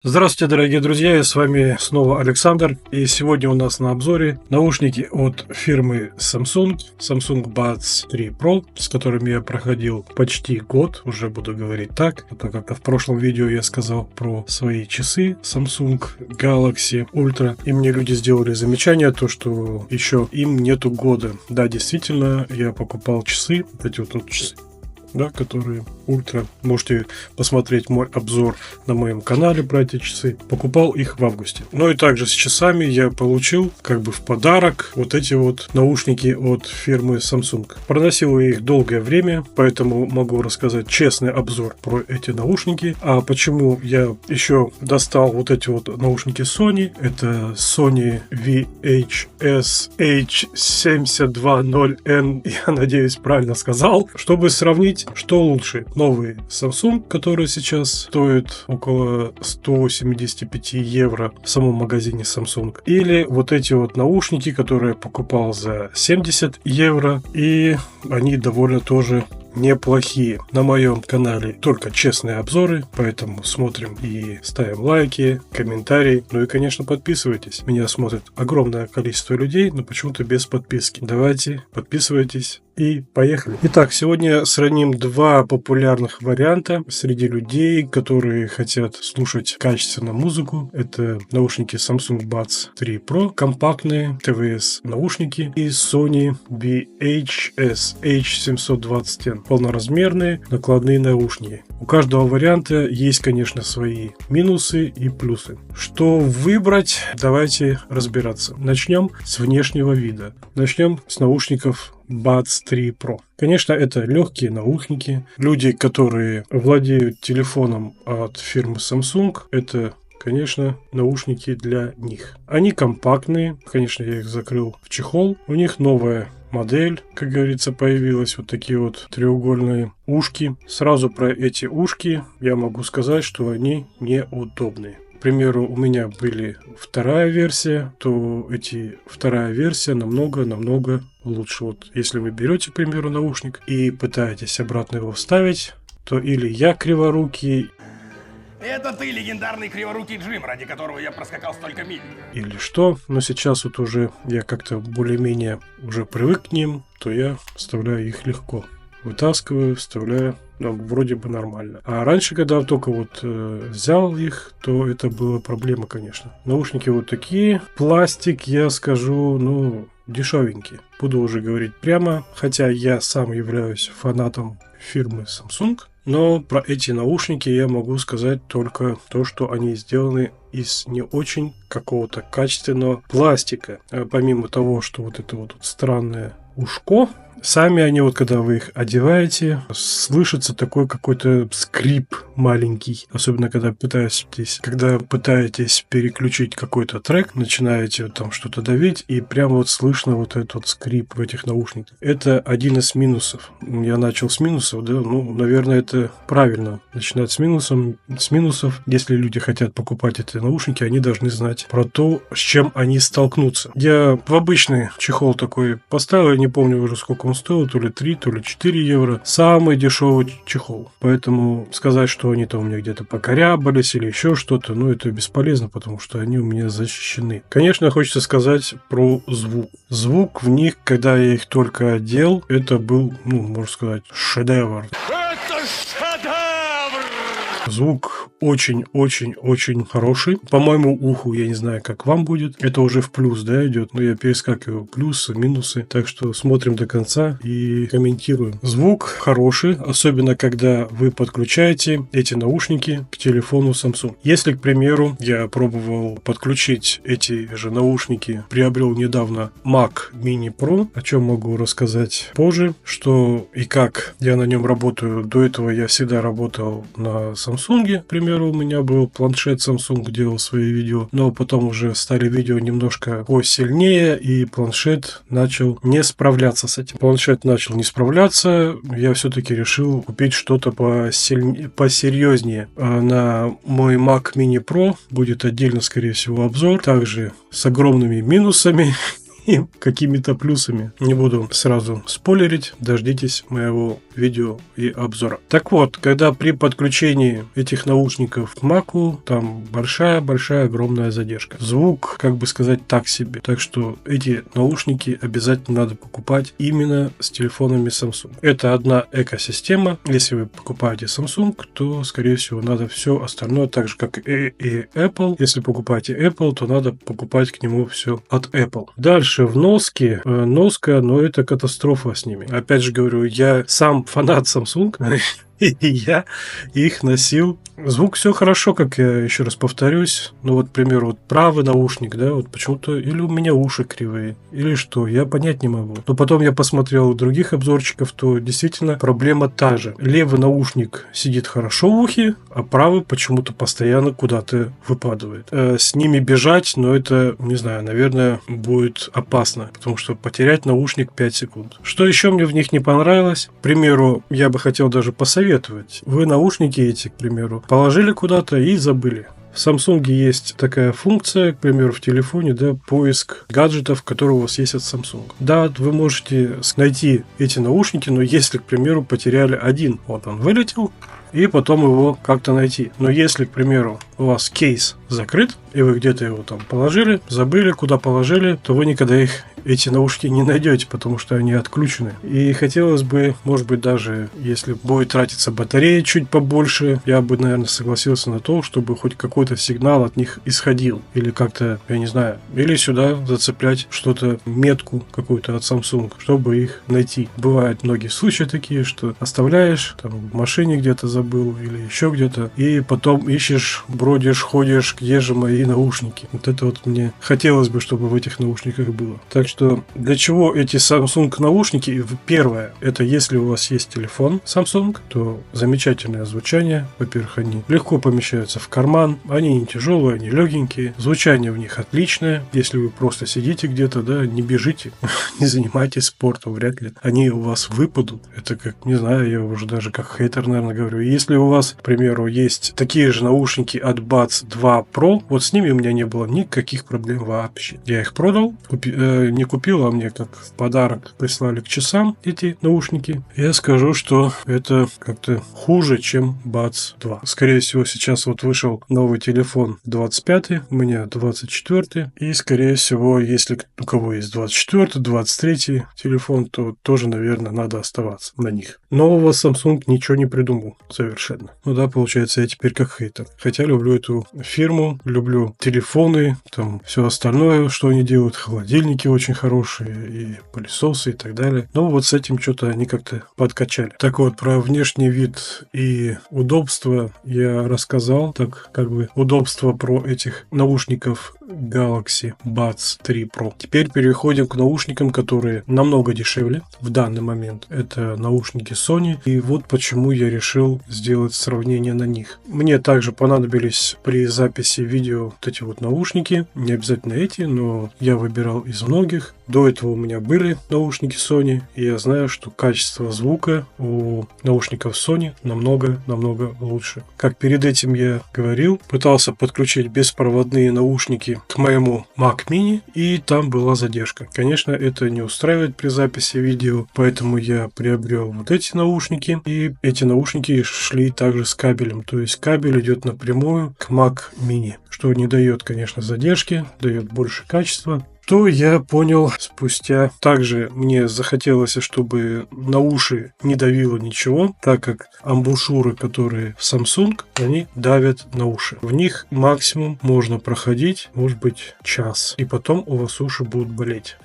Здравствуйте, дорогие друзья, я с вами снова Александр, и сегодня у нас на обзоре наушники от фирмы Samsung Buds 3 Pro, с которыми я проходил почти год, уже буду говорить так как в прошлом видео я сказал про свои часы Samsung Galaxy Ultra, и мне люди сделали замечание, то что еще им нету года. Да, действительно, я покупал часы, эти вот часы, да, которые ультра. Можете посмотреть мой обзор на моем канале про эти часы. Покупал их в августе. Ну и также с часами я получил как бы в подарок вот эти вот наушники от фирмы Samsung. Проносил я их долгое время, поэтому могу рассказать честный обзор про эти наушники. А почему я еще достал вот эти вот наушники Sony? Это Sony VHS H720N, я надеюсь правильно сказал, чтобы сравнить, что лучше. Новый Samsung, который сейчас стоит около 175 евро в самом магазине Samsung. Или вот эти вот наушники, которые я покупал за 70 евро. И они довольно тоже неплохие. На моем канале только честные обзоры, поэтому смотрим и ставим лайки, комментарии. Ну и, конечно, подписывайтесь. Меня смотрит огромное количество людей, но почему-то без подписки. Давайте, подписывайтесь. И поехали. Итак, сегодня сравним два популярных варианта среди людей, которые хотят слушать качественную музыку. Это наушники Samsung Buds 3 Pro, компактные TVS наушники, и Sony VHS H720N, полноразмерные накладные наушники. У каждого варианта есть, конечно, свои минусы и плюсы. Что выбрать? Давайте разбираться. Начнем с внешнего вида. Начнем с наушников Buds 3 Pro. Конечно, это легкие наушники. Люди, которые владеют телефоном от фирмы Samsung, это, конечно, наушники для них. Они компактные. Конечно, я их закрыл в чехол. У них новая модель, как говорится, появилась. Вот такие вот треугольные ушки. Сразу про эти ушки я могу сказать, что они неудобные. К примеру, у меня были вторая версия, то вторая версия намного лучше. Вот если вы берете, к примеру, наушник и пытаетесь обратно его вставить, то или я криворукий. Это ты, легендарный криворукий Джим, ради которого я проскакал столько миль. Или что, но сейчас вот уже я как-то более-менее уже привык к ним, то я вставляю их легко. Вытаскиваю, вставляю, вроде бы нормально. А раньше, когда только взял их, то это была проблема, конечно. Наушники вот такие. Пластик, я скажу, дешевенький. Буду уже говорить прямо, хотя я сам являюсь фанатом фирмы Samsung. Но про эти наушники я могу сказать только то, что они сделаны из не очень какого-то качественного пластика. Помимо того, что вот это вот странное ушко, сами они, когда вы их одеваете, слышится такой какой-то скрип маленький. Особенно, когда пытаетесь переключить какой-то трек, начинаете там что-то давить, и прямо слышно вот этот скрип в этих наушниках. Это один из минусов. Я начал с минусов, да, наверное, это правильно. Начинать с минусов. Если люди хотят покупать эти наушники, они должны знать про то, с чем они столкнутся. Я в обычный чехол такой поставил, я не помню уже сколько он стоил, то ли 3, то ли 4 евро. Самый дешевый чехол. Поэтому сказать, что они там у меня где-то покорябались или еще что-то, это бесполезно, потому что они у меня защищены. Конечно, хочется сказать про звук. Звук в них, когда я их только одел, это был, можно сказать, шедевр. Звук очень хороший. По моему уху, я не знаю, как вам будет. Это уже в плюс, да, идет. Но я перескакиваю плюсы, минусы. Так что смотрим до конца и комментируем. Звук хороший, особенно когда вы подключаете эти наушники к телефону Samsung. Если, к примеру, я пробовал подключить эти же наушники, приобрел недавно Mac Mini Pro, о чем могу рассказать позже, что и как я на нем работаю. До этого я всегда работал на Samsung, к примеру, у меня был планшет Samsung, делал свои видео, но потом уже стали видео немножко посильнее, и планшет начал не справляться с этим. Планшет начал не справляться, я все-таки решил купить что-то посерьезнее. А на мой Mac Mini Pro будет отдельно, скорее всего, обзор, также с огромными минусами и какими-то плюсами. Не буду сразу спойлерить, дождитесь моего видео и обзора. Так вот, когда при подключении этих наушников к Mac'у, там большая-большая огромная задержка. Звук, как бы сказать, так себе. Так что эти наушники обязательно надо покупать именно с телефонами Samsung. Это одна экосистема. Если вы покупаете Samsung, то, скорее всего, надо все остальное, так же, как и Apple. Если покупаете Apple, то надо покупать к нему все от Apple. Дальше в носке. Носка, но это катастрофа с ними. Опять же говорю, я сам фанат Samsung, и я их носил. Звук все хорошо, как я еще раз повторюсь. Ну вот, к примеру, вот правый наушник, да, вот почему-то или у меня уши кривые, или что, я понять не могу. Но потом я посмотрел у других обзорчиков, то действительно проблема та же. Левый наушник сидит хорошо в ухе, а правый почему-то постоянно куда-то выпадывает. С ними бежать, но это, не знаю, наверное, будет опасно, потому что потерять наушник 5 секунд. Что еще мне в них не понравилось? К примеру, я бы хотел даже посоветовать. Вы наушники эти, к примеру, положили куда-то и забыли. В Samsung есть такая функция, к примеру, в телефоне, да, поиск гаджетов, которые у вас есть от Samsung. Да, вы можете найти эти наушники, но если, к примеру, потеряли один, вот он вылетел, и потом его как-то найти. Но если, к примеру, у вас кейс закрыт, и вы где-то его там положили, забыли, куда положили, то вы никогда эти наушники не найдете, потому что они отключены. И хотелось бы, может быть, даже если будет тратиться батарея чуть побольше, я бы, наверное, согласился на то, чтобы хоть какой-то сигнал от них исходил. Или как-то, я не знаю, или сюда зацеплять что-то, метку какую-то от Samsung, чтобы их найти. Бывают многие случаи такие, что оставляешь, там, в машине где-то забыл, или еще где-то, и потом ищешь, бродишь, ходишь, где же мои наушники. Вот это вот мне хотелось бы, чтобы в этих наушниках было. Так что для чего эти Samsung наушники? Первое, это если у вас есть телефон Samsung, то замечательное звучание. Во-первых, они легко помещаются в карман, они не тяжелые, они легенькие, звучание в них отличное. Если вы просто сидите где-то, да, не бежите, не занимайтесь спортом, вряд ли они у вас выпадут. Это как, не знаю, я уже даже как хейтер, наверное, говорю. Если у вас, к примеру, есть такие же наушники от Buds 2 Pro, вот с ними у меня не было никаких проблем вообще. Я их продал, не купил, а мне как в подарок прислали к часам эти наушники. Я скажу, что это как-то хуже, чем Buds 2. Скорее всего, сейчас вот вышел новый телефон 25, у меня 24, и скорее всего, если у кого есть 24, 23 телефон, то тоже, наверное, надо оставаться на них. Нового Samsung ничего не придумал совершенно. Ну да, получается, я теперь как хейтер. Хотя люблю эту фирму, люблю телефоны, там все остальное, что они делают, холодильники очень хорошие, и пылесосы и так далее. Но вот с этим что-то они как-то подкачали. Так вот, про внешний вид и удобство я рассказал, так как бы удобство про этих наушников Galaxy Buds 3 Pro. Теперь переходим к наушникам, которые намного дешевле в данный момент. Это наушники Sony. И вот почему я решил сделать сравнение на них. Мне также понадобились при записи видео вот эти вот наушники. Не обязательно эти, но я выбирал из многих. До этого у меня были наушники Sony, и я знаю, что качество звука у наушников Sony намного лучше. Как перед этим я говорил, пытался подключить беспроводные наушники к моему Mac Mini, и там была задержка. Конечно, это не устраивает при записи видео, поэтому я приобрел вот эти наушники, и эти наушники шли также с кабелем, то есть кабель идет напрямую к Mac Mini, что не дает, конечно, задержки, дает больше качества. Что я понял спустя. Также мне захотелось, чтобы на уши не давило ничего, так как амбушюры, которые в Samsung, они давят на уши. В них максимум можно проходить, может быть, час. И потом у вас уши будут болеть.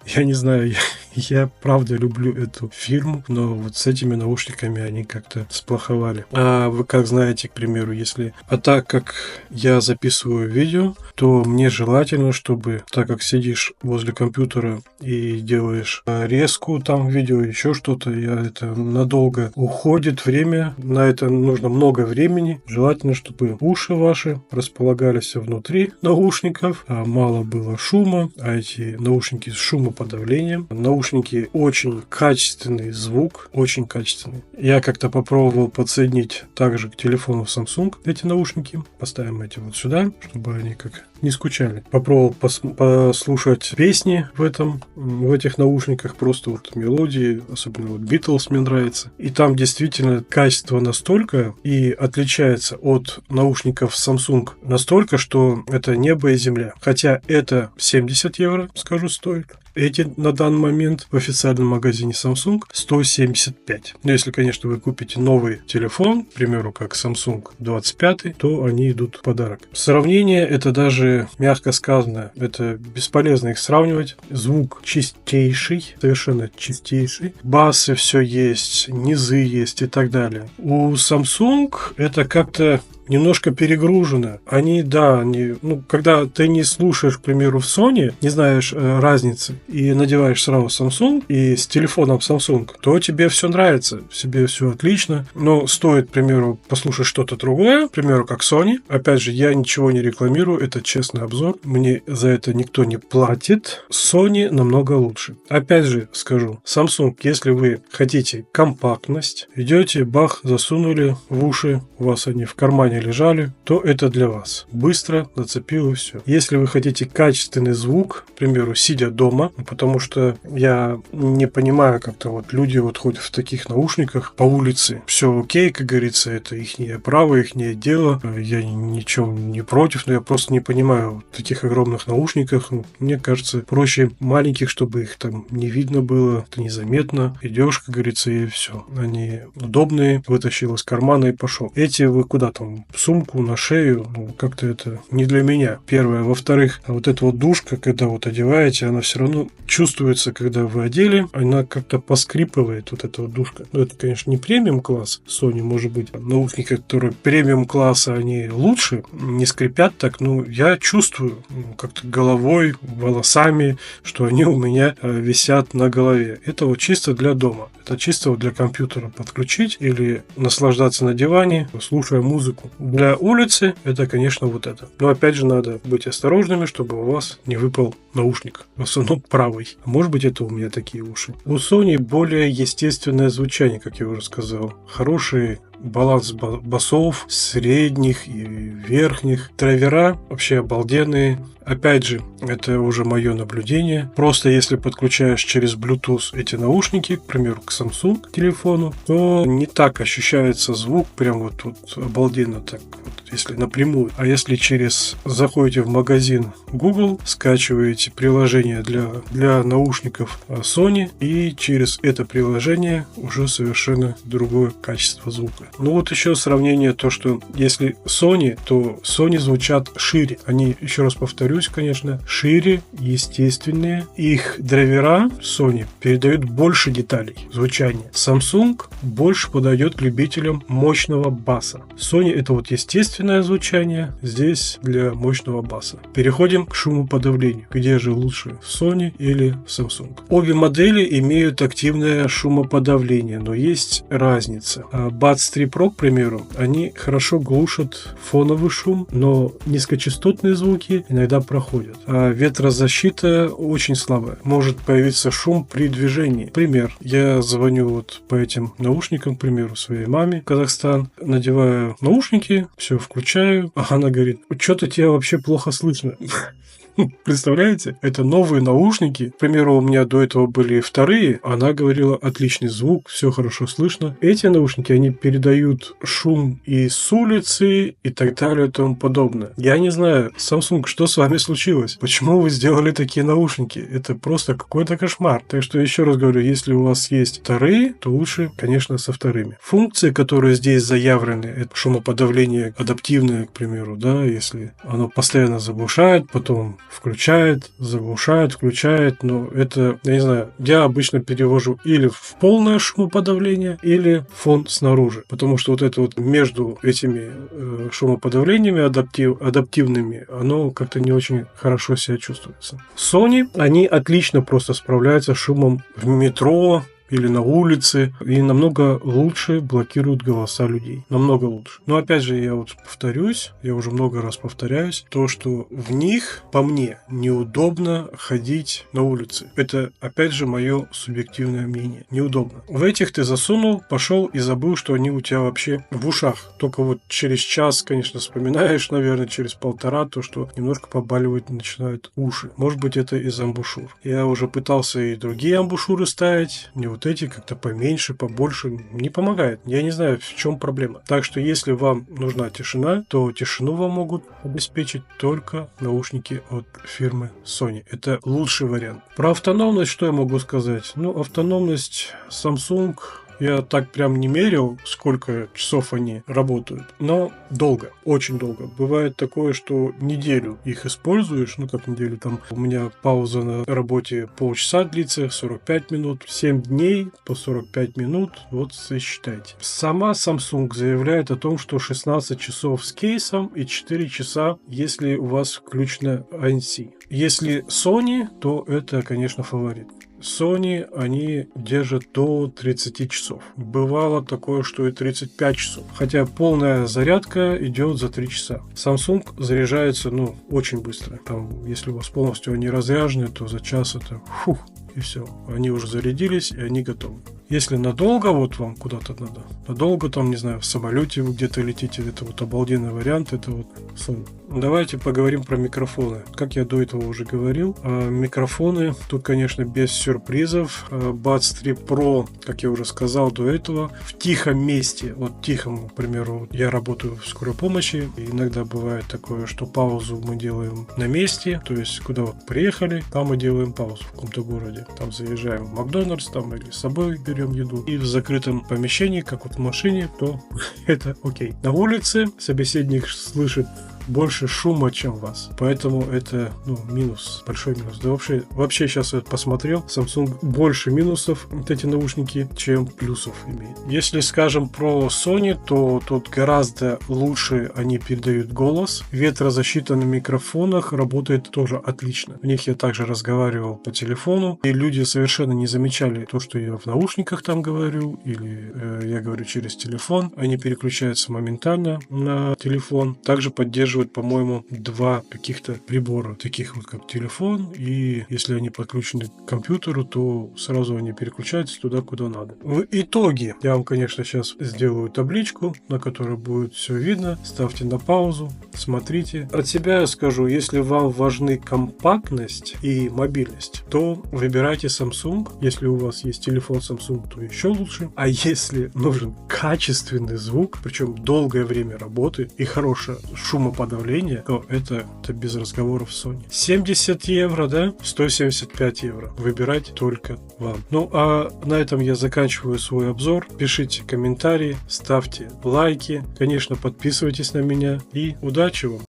Я не знаю, я правда люблю эту фирму, но вот с этими наушниками они как-то сплоховали. А вы как знаете, к примеру, если... А так как я записываю видео, то мне желательно, чтобы, так как сидишь возле компьютера и делаешь резку там видео, еще что-то, это надолго уходит время, на это нужно много времени. Желательно, чтобы уши ваши располагались внутри наушников, а мало было шума, а эти наушники с шумоподавлением. Наушники очень качественный звук, очень качественный. Я как-то попробовал подсоединить также к телефону Samsung эти наушники. Поставим эти вот сюда, чтобы они как не скучали. Попробовал послушать песни в этих наушниках, просто вот мелодии, особенно вот Beatles мне нравится. И там действительно качество настолько и отличается от наушников Samsung настолько, что это небо и земля. Хотя это 70 евро, скажу, стоит. Эти на данный момент в официальном магазине Samsung 175. Но если, конечно, вы купите новый телефон, к примеру, как Samsung 25, то они идут в подарок. Сравнение это даже, мягко сказано, это бесполезно их сравнивать. Звук чистейший, совершенно чистейший. Басы все есть, низы есть и так далее. У Samsung это как-то немножко перегружено. Когда ты не слушаешь, к примеру, в Sony, не знаешь разницы, и надеваешь сразу Samsung, и с телефоном Samsung, то тебе все нравится, тебе все отлично. Но стоит, к примеру, послушать что-то другое, к примеру, как Sony. Опять же, я ничего не рекламирую, это честный обзор. Мне за это никто не платит. Sony намного лучше. Опять же скажу, Samsung, если вы хотите компактность, идете, бах, засунули в уши, у вас они в кармане лежали, то это для вас. Быстро нацепил и все. Если вы хотите качественный звук, к примеру, сидя дома, потому что я не понимаю, как-то вот люди вот ходят в таких наушниках по улице, все окей, как говорится, это их право, их дело, я ничего не против, но я просто не понимаю в таких огромных наушниках, мне кажется, проще маленьких, чтобы их там не видно было, это незаметно, идешь, как говорится, и все. Они удобные, вытащил из кармана и пошел. Эти вы куда там? Сумку на шею, как-то это не для меня. Первое. Во-вторых, вот эта вот дужка, когда вот одеваете, она все равно чувствуется, когда вы одели, она как-то поскрипывает, вот эта вот дужка. Это, конечно, не премиум класс Sony, может быть. Наушники, которые премиум класса, они лучше, не скрипят так, я чувствую как-то головой, волосами, что они у меня висят на голове. Это вот чисто для дома. Это чисто вот для компьютера подключить или наслаждаться на диване, слушая музыку. Для улицы это, конечно, вот это. Но опять же надо быть осторожными, чтобы у вас не выпал наушник. В основном правый. А может быть, это у меня такие уши. У Sony более естественное звучание, как я уже сказал. Хороший баланс басов, средних и верхних. Драйвера вообще обалденные. Опять же, это уже мое наблюдение. Просто если подключаешь через Bluetooth эти наушники, к примеру, к Samsung телефону, то не так ощущается звук, прям вот обалденно так, вот, если напрямую. А если заходите в магазин Google, скачиваете приложение для наушников Sony, и через это приложение уже совершенно другое качество звука. Вот еще сравнение, то что если Sony, то Sony звучат шире. Они, еще раз повторюсь, конечно, шире, естественные. Их драйвера Sony передают больше деталей звучания. Samsung больше подойдет к любителям мощного баса. Sony это вот естественное звучание, здесь для мощного баса. Переходим к шумоподавлению. Где же лучше, Sony или Samsung? Обе модели имеют активное шумоподавление, но есть разница. Buds 3 Pro, к примеру, они хорошо глушат фоновый шум, но низкочастотные звуки иногда проходят. А ветрозащита очень слабая. Может появиться шум при движении. Пример. Я звоню вот по этим наушникам, к примеру, своей маме в Казахстан, надеваю наушники, все включаю, а она говорит: что-то тебя вообще плохо слышно. Представляете? Это новые наушники. К примеру, у меня до этого были вторые. Она говорила: отличный звук, все хорошо слышно. Эти наушники, они передают шум и с улицы, и так далее, и тому подобное. Я не знаю, Samsung, что с вами случилось? Почему вы сделали такие наушники? Это просто какой-то кошмар. Так что еще раз говорю, если у вас есть вторые, то лучше, конечно, со вторыми. Функции, которые здесь заявлены, это шумоподавление адаптивное, к примеру, да, если оно постоянно заглушает, потом включает, заглушает, включает, но это, я не знаю, я обычно перевожу или в полное шумоподавление, или фон снаружи, потому что вот это вот между этими шумоподавлениями адаптивными, оно как-то не очень хорошо себя чувствуется. Sony, они отлично просто справляются с шумом в метро, или на улице, и намного лучше блокируют голоса людей. Намного лучше. Но опять же, я вот повторюсь, я уже много раз повторяюсь, то, что в них, по мне, неудобно ходить на улице. Это, опять же, мое субъективное мнение. Неудобно. В этих ты засунул, пошел и забыл, что они у тебя вообще в ушах. Только вот через час, конечно, вспоминаешь, наверное, через полтора, то, что немножко побаливать начинают уши. Может быть, это из амбушюр. Я уже пытался и другие амбушюры ставить, не вот эти, как-то поменьше, побольше. Не помогает. Я не знаю, в чем проблема. Так что, если вам нужна тишина, то тишину вам могут обеспечить только наушники от фирмы Sony. Это лучший вариант. Про автономность что я могу сказать? Ну, автономность Samsung... Я так прям не мерил, сколько часов они работают, но долго, очень долго. Бывает такое, что неделю их используешь, ну как неделю, там у меня пауза на работе полчаса длится, 45 минут, 7 дней по 45 минут, вот сосчитайте. Сама Samsung заявляет о том, что 16 часов с кейсом и 4 часа, если у вас включено ANC. Если Sony, то это, конечно, фаворит. Sony, они держат до 30 часов. Бывало такое, что и 35 часов. Хотя полная зарядка идет за 3 часа. Samsung заряжается, очень быстро. Там, если у вас полностью они разряжены, то за час это и все. Они уже зарядились, и они готовы. Если надолго вот вам куда-то надо, надолго там, не знаю, в самолете вы где-то летите, это вот обалденный вариант, это вот Sony. Давайте поговорим про микрофоны. Как я до этого уже говорил, микрофоны, тут, конечно, без сюрпризов. Buds 3 Pro, как я уже сказал до этого, в тихом месте, вот тихом, к примеру, я работаю в скорой помощи, и иногда бывает такое, что паузу мы делаем на месте, то есть куда вот приехали, там мы делаем паузу в каком-то городе. Там заезжаем в Макдональдс, там или с собой берем еду. И в закрытом помещении, как вот в машине, то это окей. На улице собеседник слышит больше шума, чем вас. Поэтому это, минус, большой минус. Да вообще сейчас я посмотрел, Samsung больше минусов, вот эти наушники, чем плюсов имеет. Если скажем про Sony, то тут гораздо лучше они передают голос. Ветрозащита на микрофонах работает тоже отлично. В них я также разговаривал по телефону, и люди совершенно не замечали то, что я в наушниках там говорю, или я говорю через телефон. Они переключаются моментально на телефон. Также поддерживают, по-моему, 2 каких-то прибора, таких вот как телефон, и если они подключены к компьютеру, то сразу они переключаются туда, куда надо. В итоге, я вам, конечно, сейчас сделаю табличку, на которой будет все видно. Ставьте на паузу, смотрите. От себя я скажу, если вам важны компактность и мобильность, то выбирайте Samsung. Если у вас есть телефон Samsung, то еще лучше. А если нужен качественный звук, причем долгое время работы и хорошее шумоподавление, то это без разговоров Sony. 70 евро, да? 175 евро. Выбирать только вам. Ну, а на этом я заканчиваю свой обзор. Пишите комментарии, ставьте лайки. Конечно, подписывайтесь на меня. И удачи вам!